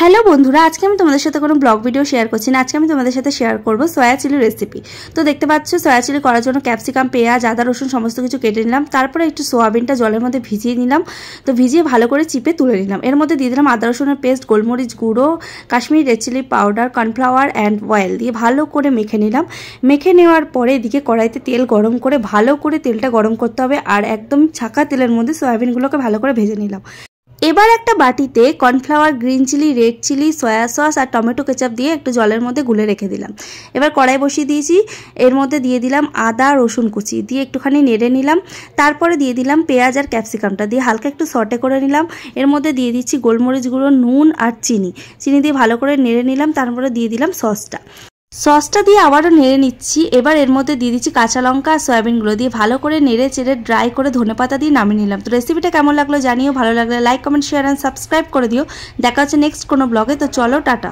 Hello বন্ধুরা, আজকে আমি তোমাদের সাথে কোনো ব্লগ ভিডিও শেয়ার করছি না। আজকে আমি তোমাদের সাথে শেয়ার করব সয়া চিলি রেসিপি। তো দেখতে পাচ্ছ সয়া চিলি করার জন্য ক্যাপসিকাম, পেঁয়াজ, আদা, রসুন সমস্ত কিছু কেটে নিলাম। তারপরে একটু সোয়াবিনটা জলের মধ্যে ভিজিয়ে নিলাম। তো ভিজিয়ে ভালো করে চিপে তুলে নিলাম। এর মধ্যে দিয়ে দিলাম আদা রসুনের পেস্ট, গোলমরিচ গুঁড়ো, Kashmiri red chilli powder, cornflour and oil দিয়ে ভালো করে মেখে নিলাম। মেখে নেওয়ার পরে এদিকে কড়াইতে তেল গরম করে ভালো করে তেলটা গরম করতে হবে, আর একদম ছাকা তেলের মধ্যে সয়াবিনগুলোকে ভালো করে ভেজে নিলাম। এবার একটা বাটিতে cornflour, green chilli, red chilli, soya sauce আর টমেটো কেচাপ দিয়ে একটু জলের মধ্যে গুলে রেখে দিলাম। এবার কড়াই বসিয়ে দিয়েছি, এর মধ্যে দিয়ে দিলাম আদা রসুন কুচি দিয়ে একটুখানি নেড়ে নিলাম। তারপরে দিয়ে দিলাম পেঁয়াজ আর ক্যাপসিকামটা দিয়ে হালকা একটু সটে করে নিলাম। এর মধ্যে দিয়ে দিচ্ছি গোলমরিচ গুঁড়ো, নুন আর চিনি দিয়ে ভালো করে নেড়ে নিলাম। তারপরে দিয়ে দিলাম সসটা দিয়ে আবারও নেড়ে নিচ্ছি। এবার এর মধ্যে দিয়ে দিচ্ছি কাঁচা লঙ্কা আর সয়াবিনগুলো দিয়ে ভালো করে নেড়ে চেড়ে ড্রাই করে ধনেপাতা দিয়ে নামিয়ে নিলাম। তো রেসিপিটা কেমন লাগলো জানিও, ভালো লাগলে like, comment, share and subscribe করে দিও। দেখা হচ্ছে নেক্সট কোনো ব্লগে। তো চলো, টাটা।